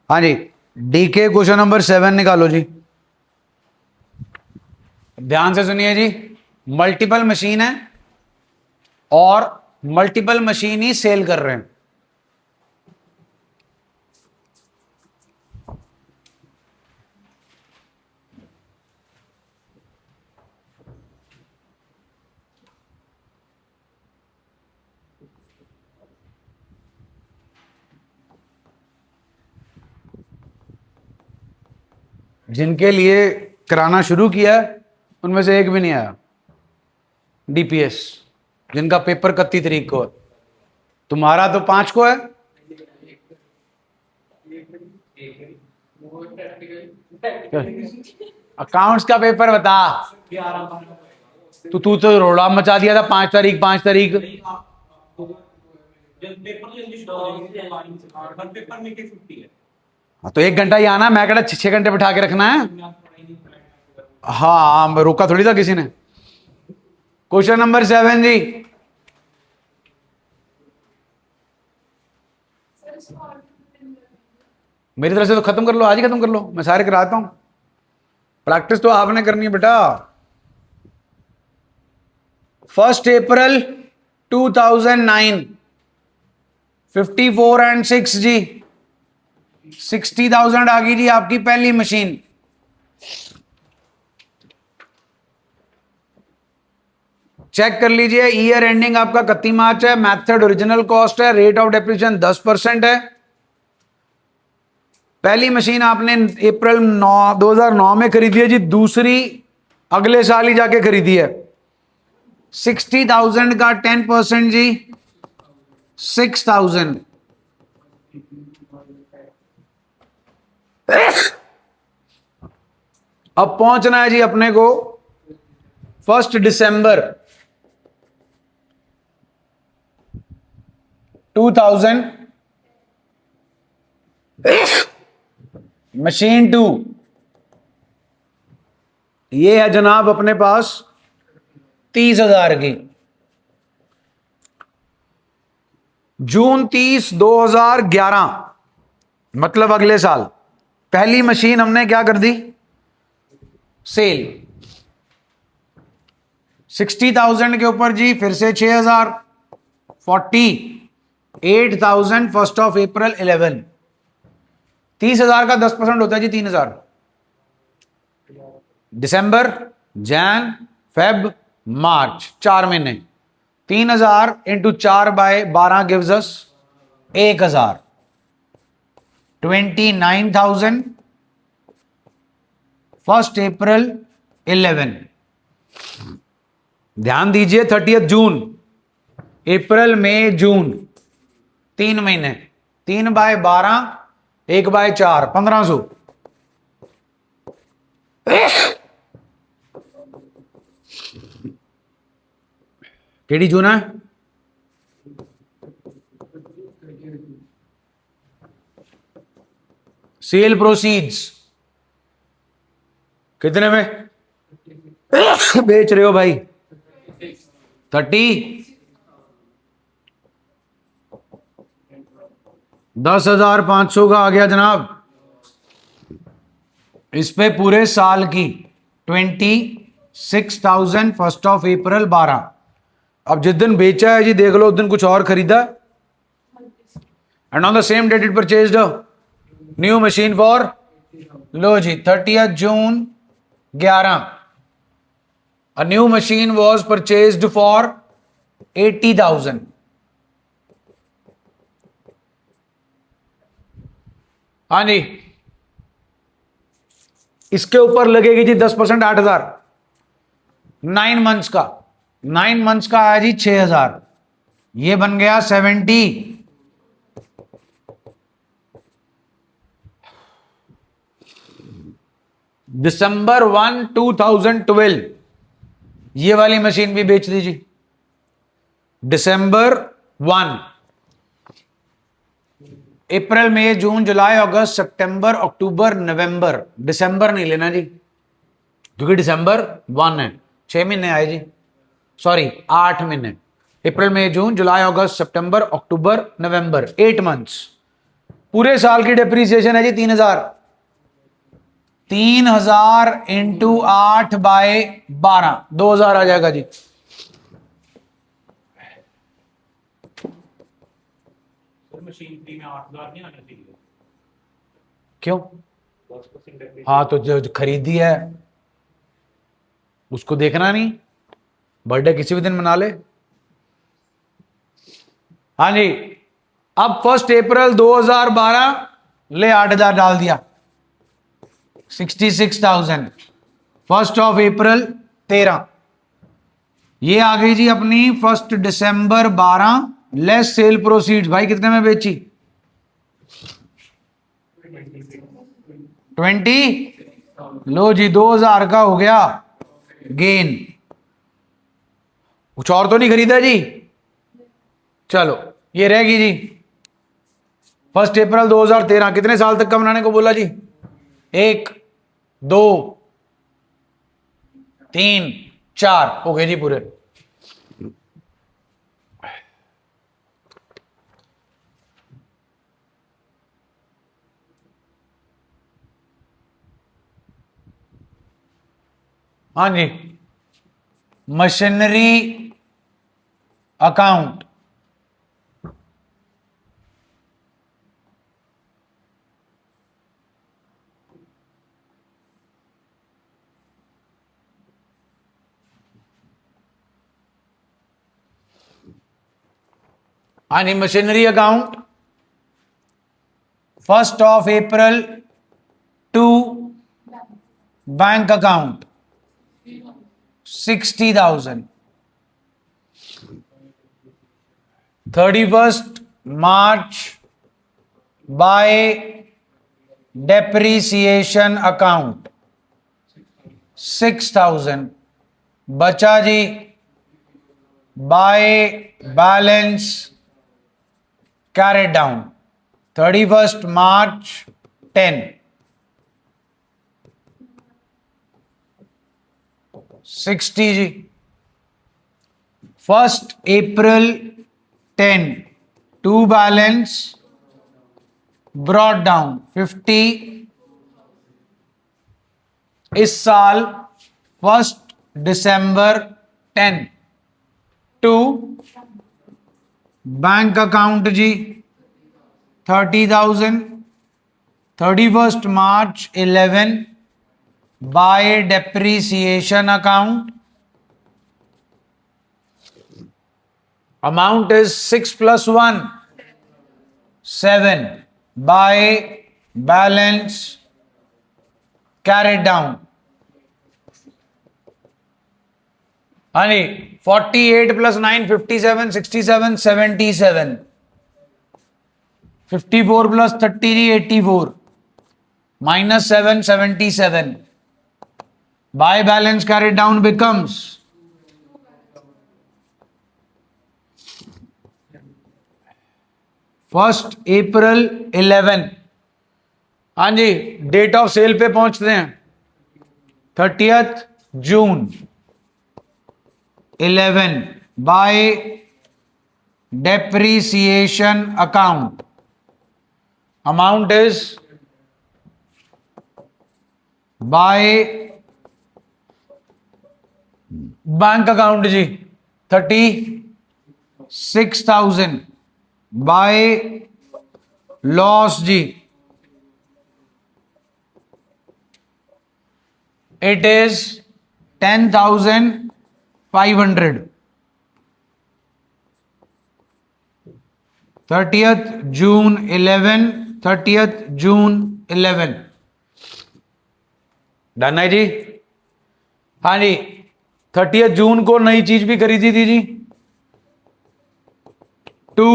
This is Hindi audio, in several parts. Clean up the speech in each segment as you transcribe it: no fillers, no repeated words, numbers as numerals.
हाँ जी, डीके क्वेश्चन नंबर 7 निकालो जी। ध्यान से सुनिए जी। मल्टीपल मशीन है और मल्टीपल मशीन ही सेल कर रहे हैं। जिनके लिए कराना शुरू किया है उनमें से एक भी नहीं आया डीपीएस, जिनका पेपर 31 तारीख को है। तुम्हारा तो 5 को है। अकाउंट्स का पेपर बता। तू तो रोड़ा मचा दिया था 5 तारीख 5 तारीख। हाँ तो 1 घंटा ही आना, मैं कहता 6 घंटे बिठा के रखना है। हाँ रोका थोड़ी था किसी ने। क्वेश्चन नंबर 7 जी। मेरी तरफ से तो खत्म कर लो, आज ही खत्म कर लो, मैं सारे कराता हूं। प्रैक्टिस तो आपने करनी है बेटा। 1 अप्रैल 2009, 54 एंड 6 जी, 60,000 आ गई जी आपकी पहली मशीन। चेक कर लीजिए, ईयर एंडिंग आपका 31 मार्च है, मेथड ओरिजिनल कॉस्ट है, रेट ऑफ डेप्रिसिएशन 10% है। पहली मशीन आपने अप्रैल 2009 में खरीदी है जी, दूसरी अगले साल ही जाके खरीदी है। 60,000 का 10% जी 6,000। अब पहुंचना है जी अपने को 1 दिसंबर 2000, मशीन 2 ये है जनाब अपने पास 30,000 की। जून 30, 2011, मतलब अगले साल पहली मशीन हमने क्या कर दी, सेल। 60,000 के ऊपर जी फिर से 6,000, 48,000 1 अप्रैल 11। 30,000 का 10% होता है जी 3,000। दिसंबर, जैन, फेब, मार्च, 4 महीने। 3,000 इंटू 4/12 गिव्स अस 1,000। 29,000 1 अप्रैल 11। ध्यान दीजिए 30 जून, अप्रैल मई जून 3 महीने। 3/12 1/4 1500। केड़ी जून है? सेल प्रोसीड्स कितने में बेच रहे हो भाई? 30, 10,500 का आ गया जनाब। इस पे पूरे साल की 26,000 1 अप्रैल 12। अब जिस दिन बेचा है जी देख लो, उस दिन कुछ और खरीदा, and on the same date it purchased new machine for, लो जी 30 June 11, a new machine was purchased for 80,000। हाँ जी, इसके ऊपर लगेगी जी 10% 8,000। 9 मंथ्स का, 9 मंथ्स का आया जी 6,000। ये बन गया 70। दिसंबर 1, 2012 ये वाली मशीन भी बेच दीजिए। दिसंबर 1, अप्रैल मई जून जुलाई अगस्त सितंबर अक्टूबर नवंबर, दिसंबर नहीं लेना जी क्योंकि दिसंबर 1 है। 6 महीने आए जी, सॉरी 8 महीने। अप्रैल मई जून जुलाई अगस्त सितंबर अक्टूबर नवंबर, 8 मंथ्स। पूरे साल की डेप्रीसिएशन है जी 3000। 3000 इंटू 8/12, 2000 आ जाएगा जी। मशीनरी में 8000 नहीं आने चाहिए। क्यों? 10% हाँ तो जो खरीदी है उसको देखना नहीं, बर्थडे किसी भी दिन मना ले। हाँ जी, अब 1 अप्रैल 2012 ले 8000 डाल दिया, 66,000। 1 अप्रैल 13, ये आ गई जी अपनी 1 दिसंबर 12 लेस सेल प्रोसीड्स। भाई कितने में बेची? 20। लो जी 2000 का हो गया गेन। कुछ और तो नहीं खरीदा जी? चलो ये रहेगी जी 1 अप्रैल 2013। कितने साल तक का बनाने को बोला जी? 1 2 3 4 हो गए जी पूरे। हाँ जी, मशीनरी अकाउंट, हाँ जी machinery account 1 April to bank account 60,000। 31 March by depreciation account 6,000 बचा जी by balance carried down 31 March 10 60 जी। 1 April 10 to balance brought down 50 इस साल 1 दिसंबर 10 टू बैंक अकाउंट जी 30,000 31 March 11 by depreciation account amount is 6 plus 1 7 by balance carried down। honey 48 plus 9 57 67 77 54 plus 30 84 minus 7 77 by balance carried down becomes 1 अप्रैल 11। हाँ जी डेट ऑफ सेल पे पहुंचते हैं 30 June 11 by depreciation account amount is by bank account जी 36,000 बाय लॉस जी it is 10,500। 30 June 11 30 June 11 done है जी। हाँ जी 30 जून को नई चीज भी खरीदी थी जी टू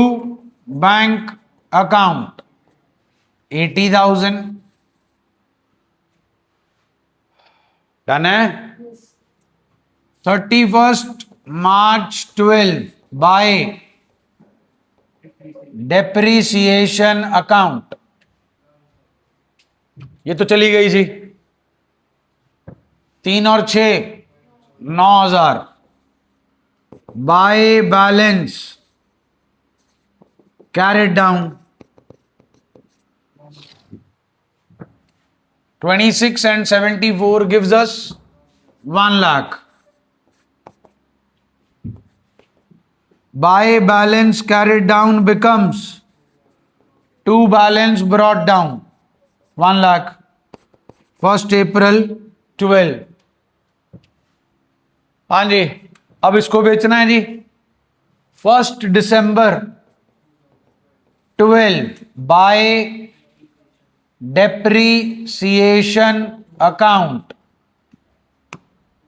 बैंक अकाउंट 80,000 डन है। 31 मार्च 12 बाय डेप्रीसिएशन अकाउंट ये तो चली गई जी 3 और 6 9,000 by balance carried down 26 and 74 gives us 1 lakh. By balance carried down becomes to balance brought down 1 lakh. 1st April 12. हाँ जी, अब इसको बेचना है जी 1st December 12 by depreciation account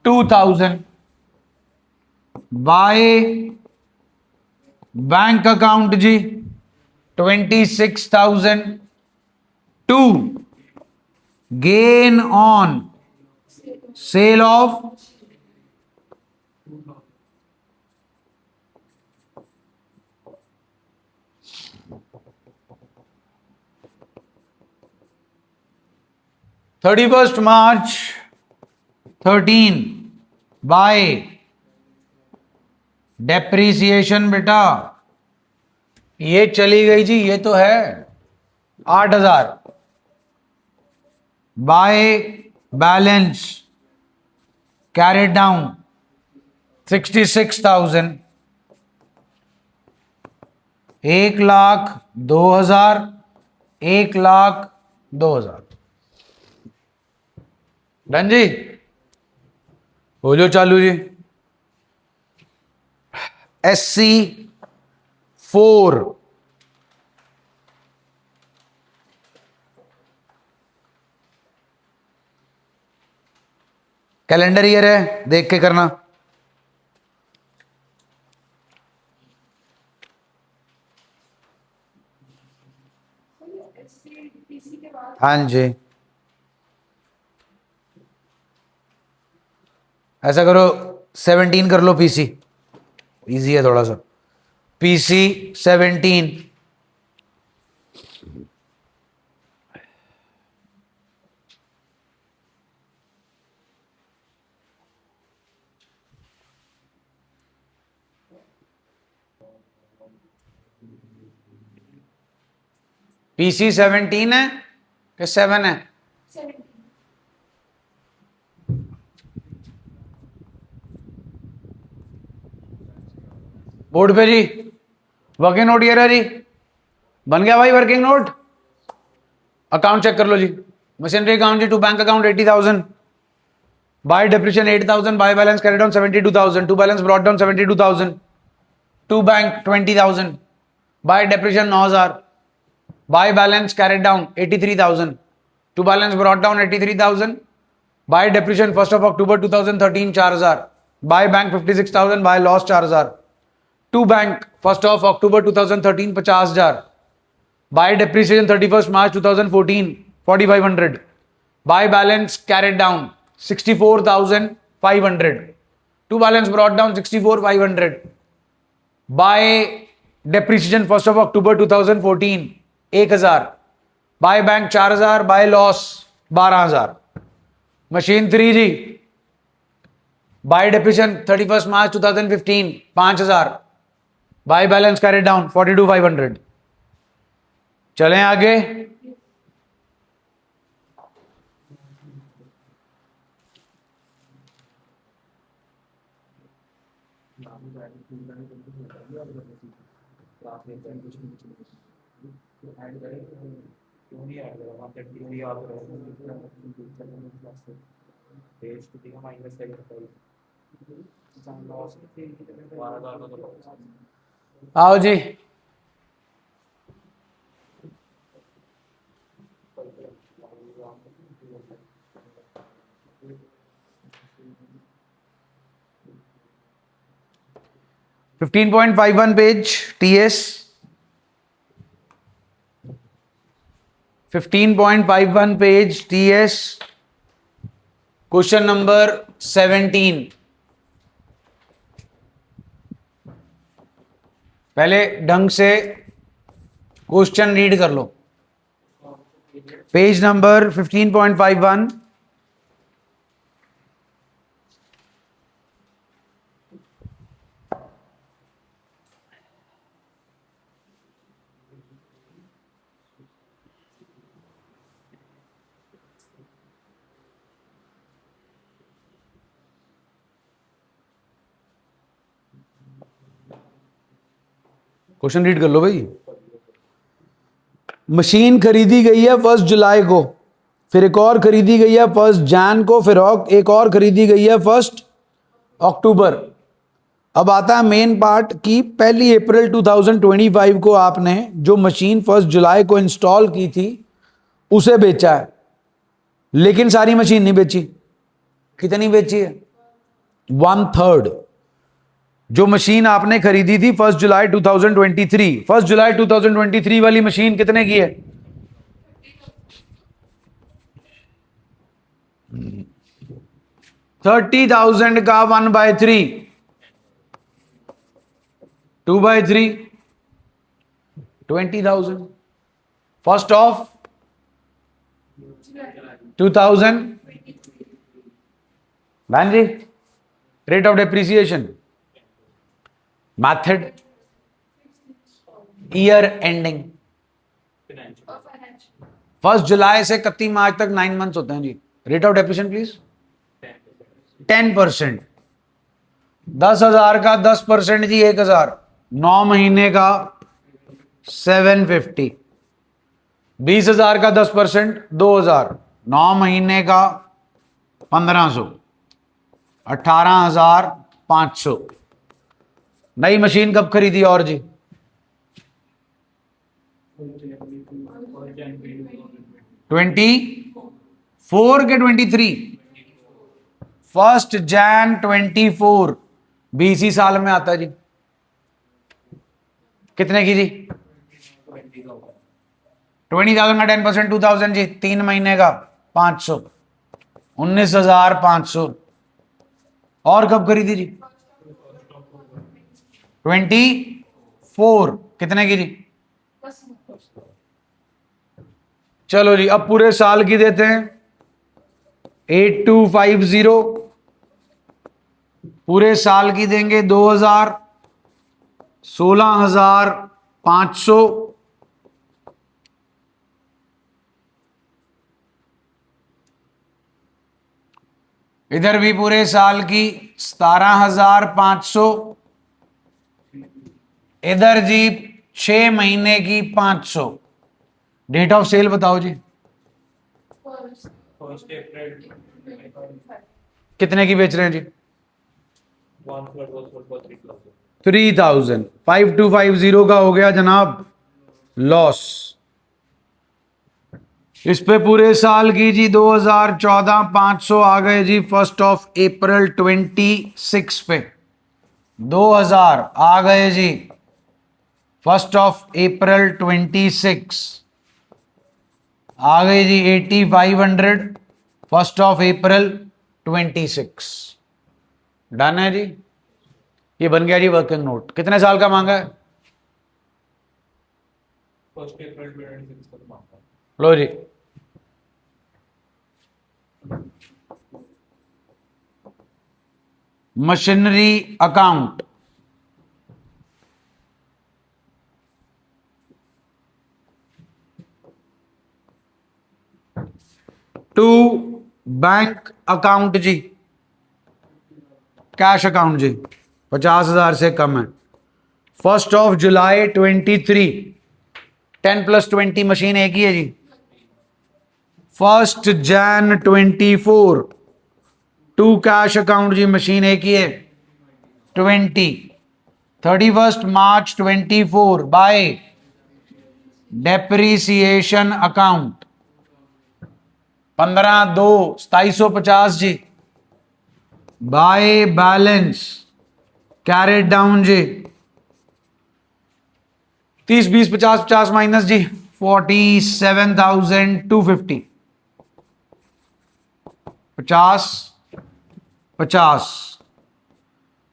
2000 by bank account जी 26,000 to gain on sale of March 13 by depreciation बेटा ये चली गई जी, ये तो है 8,000 by balance carried down 66,000 1,02,000 1,02,000 done जी। हो जो चालू जी। SC 4 कैलेंडर ईयर है, देख के करना। हाँ जी, ऐसा करो 17 कर लो, पीसी इजी है थोड़ा सा। PC 17 PC 17 है कि 7 है? बोर्ड पे जी वर्किंग नोट ये रहा जी, बन गया भाई वर्किंग नोट। अकाउंट चेक कर लो जी। मशीनरी अकाउंट जी, to bank account 80,000 by depreciation 8,000 by balance carried down 72,000 to balance brought down 72,000 to bank 20,000 by depreciation 9,000 by balance carried down 83,000 to balance brought down 83,000 by depreciation 1st October 2013 4,000 by bank 56,000 by loss 4,000 to bank 1st October 2013 50,000 by depreciation 31st March 2014 4,500 by balance carried down 64,500 to balance brought down 64,500 by depreciation 1st October 2014 1,000 by bank 4,000 by loss 12,000। Machine 3 जी, by depreciation 31st March 2015 5,000 by balance carried down 42,500। चलें आगे। क्यों नहीं ऐड करा? वहाँ पे टीवी याद करो। पेज तो दिखा माइनस का करता है। लॉस 12,000 का तो लॉस। आओ जी, $15.51 page TS 15.51 page TS question number 17। पहले ढंग से क्वेश्चन रीड कर लो। पेज नंबर 15.51 क्वेश्चन रीड कर लो भाई। मशीन खरीदी गई है 1 जुलाई को, फिर एक और खरीदी गई है 1 जैन को, फिर एक और खरीदी गई है 1 अक्टूबर। अब आता है मेन पार्ट कि 1 अप्रैल 2025 को आपने जो मशीन 1 जुलाई को इंस्टॉल की थी उसे बेचा है, लेकिन सारी मशीन नहीं बेची। कितनी बेची है? 1/3। जो मशीन आपने खरीदी थी 1 जुलाई 2023, 1 जुलाई 2023 वाली मशीन कितने की है? 30,000 का 1/3, 2/3 20,000। फर्स्ट ऑफ 2000 बहन जी, rate of depreciation, method, year ending. 1 जुलाई से 31 मार्च तक 9 मंथ्स होते हैं जी। Rate of depreciation please 10%। 10,000 का 10% जी 1,000। 9 महीने का 750। 20,000 का 10% 2,000। 9 महीने का 1,500। 18,500। नई मशीन कब खरीदी और जी? 24 के 23? 1 जैन 24 बीसी साल में आता है जी। कितने की जी? 20,000 का 10% 2,000 जी। 3 महीने का 500, 19,500। और कब खरीदी जी? 24 कितने की जी? चलो जी, अब पूरे साल की देते हैं 8250। पूरे साल की देंगे 2,000, 16,500। इधर भी पूरे साल की 17,500। इधर जी 6 महीने की 500। डेट ऑफ सेल बताओ जी। 1 अप्रैल कितने की बेच रहे हैं जी? 1/3 3,000। 5250 का हो गया जनाब लॉस। इस पे पूरे साल की जी 2014 500 आ गए जी 1 अप्रैल 26 पे। 2000 आ गए जी 1 अप्रैल 26। आ गए जी 8500 1 अप्रैल 26। डन है जी। ये बन गया जी वर्किंग नोट। कितने साल का मांगा है? 1 अप्रैल 26 को मांगा। लो जी, machinery account, to bank account जी, कैश अकाउंट जी 50,000 से कम है। 1 जुलाई 23। 10 + 20 मशीन एक ही है जी। 1 जैन 24 टू कैश अकाउंट जी मशीन एक ही है 20। 31 मार्च 24 बाय डेप्रीसिएशन अकाउंट 15/2 2750 जी बाय बैलेंस कैरेट डाउन जी 30 20 50 50 माइनस जी 47,250। 50 50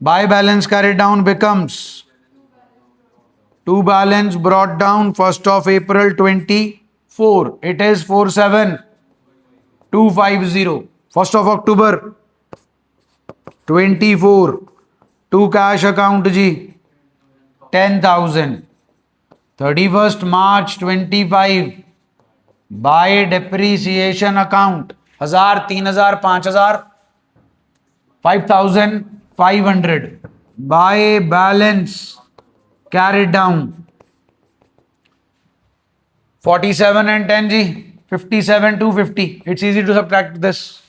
by balance carried down becomes to balance brought down 1 April 24. It is 47,250. 1 October 24 to cash account जी 10,000. 31 March 25 by depreciation account 1,000 3,000 5,000 5,500 by balance carried down. 47 and 10 जी 57 250. It's easy to subtract this.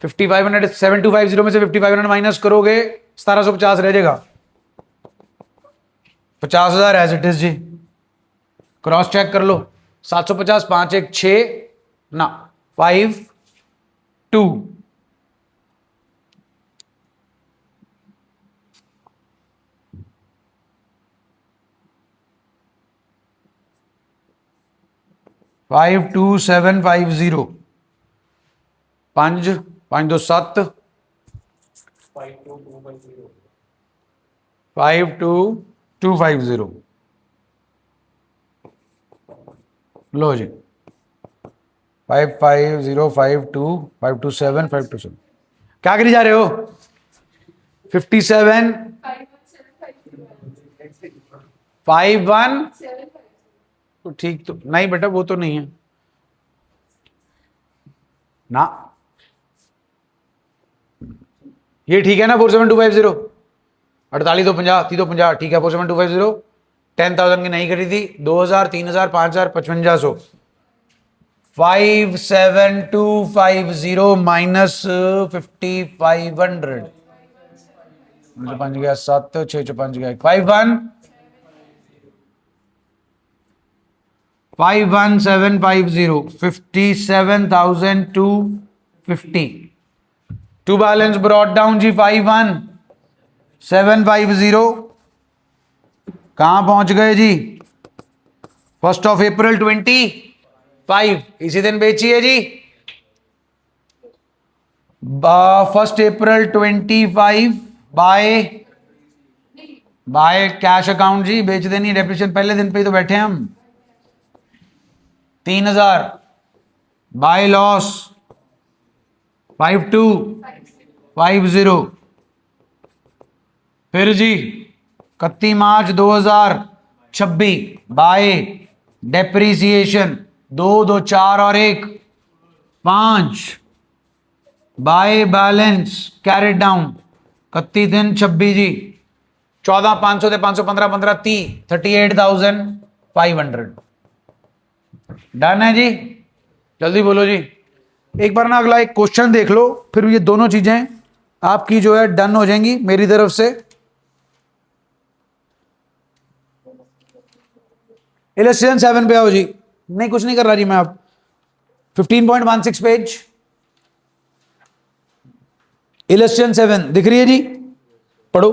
5500 7250 में से 5500 माइनस करोगे 1750 रह जाएगा. 50,000 एज इट इज जी. क्रॉस चेक कर लो. 750 5 1 6 ना 5 2 52750 5 5 2 7 52,250. 52250 लो जी 55052 527 527 क्या करी जा रहे हो 57 51 तो ठीक तो नहीं बेटा वो तो नहीं है ना ये ठीक है ना 47250 48 तो 50 30 तो 50 ठीक है 47250 10,000 की नहीं खरीदी 2,000 3,000 5,000 5500 57250 माइनस 5500 5 गया 7 6 5 गया 51 51750 57,250 टू बैलेंस ब्रॉट डाउन जी 51750 कहां पहुंच गए जी 1 अप्रैल 25 इसी दिन बेची है जी 1 अप्रैल 25 बाय कैश अकाउंट जी बेच देनी डेप्रिसिएशन पहले दिन पे ही तो बैठे हैं हम 3,000 बाय लॉस 5250 फिर जी 31 मार्च 2026 बाय डेप्रीसिएशन 2 2 4 और 1 5 बाय बैलेंस कैरेड डाउन 31 दिन 26 जी 14 500 515 15 30 38,500 डन है जी जल्दी बोलो जी एक बार ना अगला एक क्वेश्चन देख लो फिर ये दोनों चीजें आपकी जो है डन हो जाएंगी मेरी तरफ से इलस्ट्रेशन 7 पे आओ जी नहीं कुछ नहीं कर रहा जी मैं अब 15.16 पेज इलस्ट्रेशन 7 दिख रही है जी पढ़ो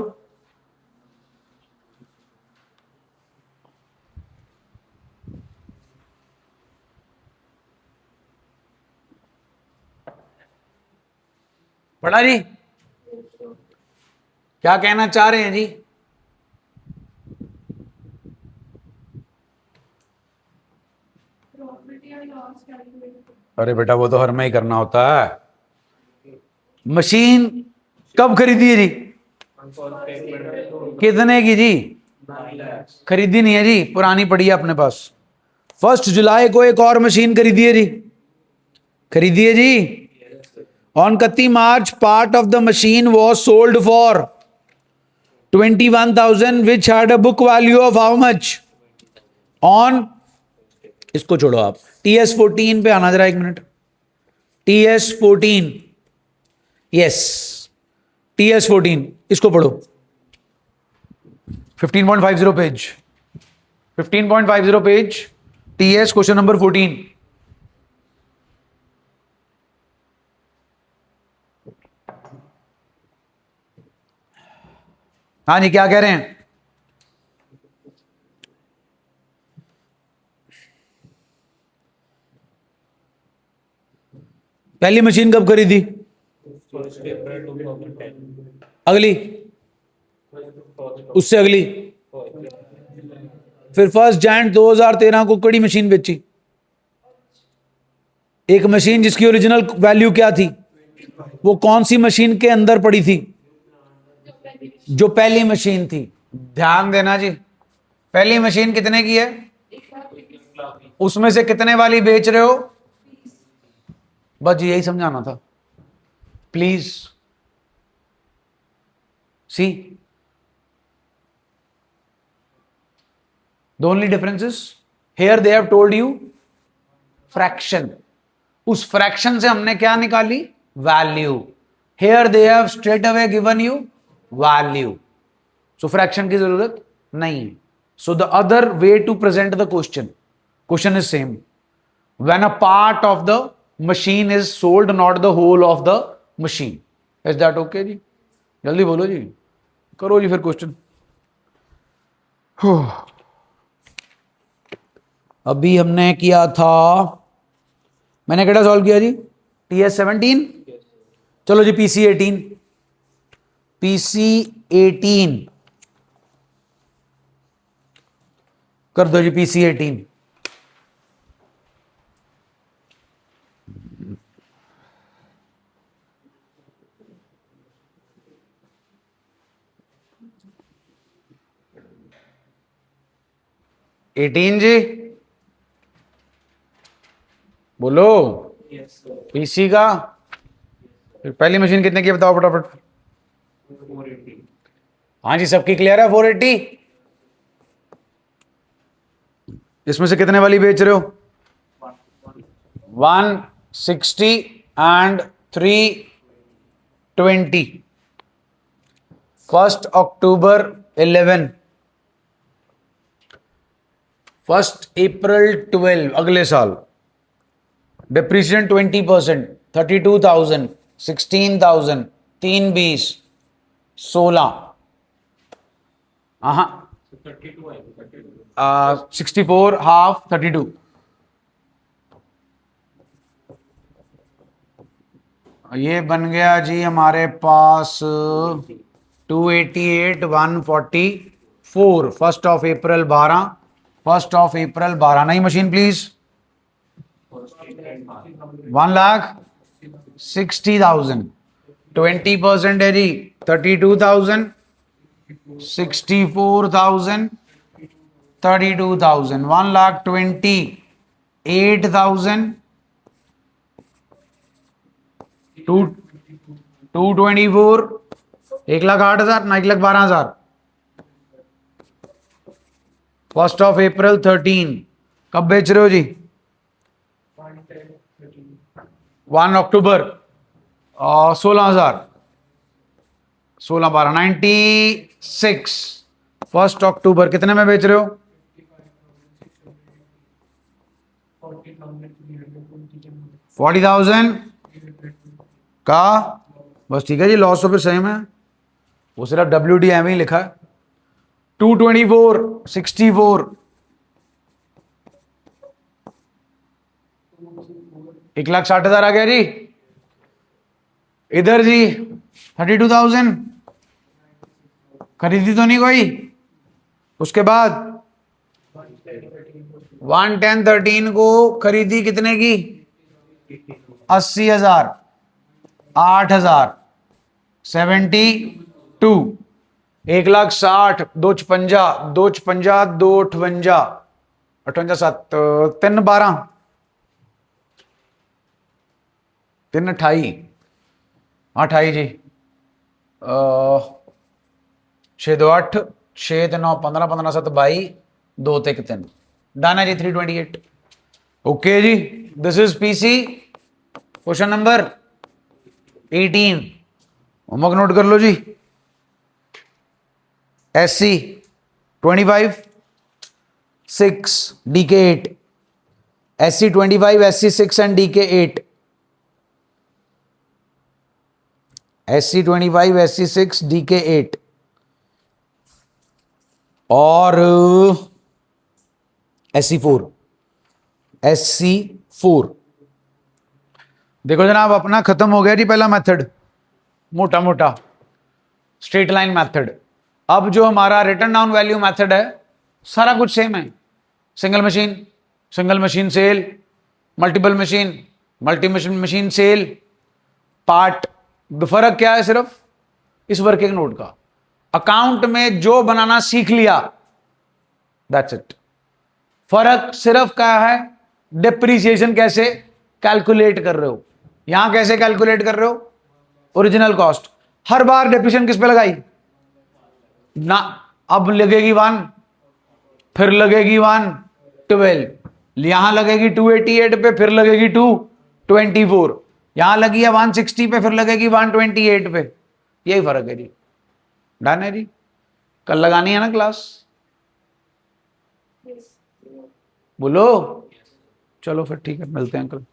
पढ़ा जी क्या कहना चाह रहे हैं जी अरे बेटा वो तो हर में ही करना होता है मशीन कब खरीदी है जी कितने की जी खरीदी नहीं है जी पुरानी पड़ी है अपने पास 1 जुलाई को एक और मशीन खरीदी है जी खरीदी है जी on 31 March part of the machine was sold for 21,000 which had a book value of how much on इसको छोड़ो आप TS14 पे आना जरा एक मिनट TS14 यस TS14 इसको पढ़ो 15.50 page 15.50 page TS question number 14 हाँ जी क्या कह रहे हैं पहली मशीन कब खरीदी 1 अप्रैल 2010. अगली उससे अगली फिर 1 जनवरी 2013 को कड़ी मशीन बेची एक मशीन जिसकी ओरिजिनल वैल्यू क्या थी वो कौन सी मशीन के अंदर पड़ी थी जो पहली मशीन थी ध्यान देना जी पहली मशीन कितने की है उसमें से कितने वाली बेच रहे हो बस जी यही समझाना था please see the only difference is here they have told you fraction, उस फ्रैक्शन से हमने क्या निकाली, value. Here they have straight away given you value, so fraction की जरूरत नहीं. So the other way to present the question is same. When a part of the machine is sold, not the whole of the machine. Is that okay जी? जल्दी बोलो जी, करो जी फिर क्वेश्चन. अभी हमने किया था, मैंने केड़ा सॉल्व किया जी, TS17. चलो जी PC18. PC18 कर दो जी. PC18 18 जी बोलो. Yes, sir. PC का पहली मशीन कितने की बताओ फटाफट. 480. हाँ जी, सबकी क्लियर है 480. इसमें से कितने वाली बेच रहे हो? 160 एंड 320. 1 October 11, 1 April 12, अगले साल. डिप्रिसिएशन 20%, 32,000, 16,000, 320, 16. हाँ, 32 आएगी, 32. 64 हाफ 32. ये बन गया जी हमारे पास 288 144. 1 April 12, 1 April 12. नई मशीन प्लीज. 1,60,000. 20% है जी 32,000, 64,000, 32,000. 1,28,000. 224. 1,08,000 ना 1,12,000. 1 April 13. कब बेच रहे हो जी? 1 October 16,000. 16 12 96. 1 October कितने में बेच रहे हो? 40,000 का. बस ठीक है जी, लॉस तो फिर सेम है, वो सिर्फ WDM ही लिखा है. 224 64. 1,60,000 आ गया जी. इधर जी 32,000. खरीदी तो नहीं कोई? उसके बाद 11013 को खरीदी कितने की? 80,000. 8,000. 72. 1,60,000. 256 256 258 58 7 3 12 3 28 28 जी. 6 2 8 6 9 15 15 7 22 2 1 3. डन है जी 328. ओके जी, this is PC question number 18. Homework note कर लो जी. SC 25 6 DK 8. SC 25 SC 6 and DK 8. SC 25 SC 6 DK 8. और SC 4. SC 4. देखो जनाब, अपना खत्म हो गया जी पहला मेथड, मोटा मोटा स्ट्रेट लाइन मेथड. अब जो हमारा रिटर्न डाउन वैल्यू मेथड है, सारा कुछ सेम है. Single machine sale, multiple machine sale, part. फर्क क्या है? सिर्फ इस वर्किंग नोट का. अकाउंट में जो बनाना सीख लिया, दैट्स इट. फर्क सिर्फ क्या है? डिप्रिसिएशन कैसे कैलकुलेट कर रहे हो. यहां कैसे कैलकुलेट कर रहे हो? Original cost. हर बार डिप्रिसिएशन किस पे लगाई ना? अब लगेगी 1. फिर लगेगी 112, यहां लगेगी 288 पे, फिर लगेगी 224, यहां लगी है 160 पे, फिर लगेगी 128 पे। यही फर्क है जी। डन है जी। कल लगानी है ना क्लास? बोलो। चलो फिर ठीक है, मिलते हैं कल।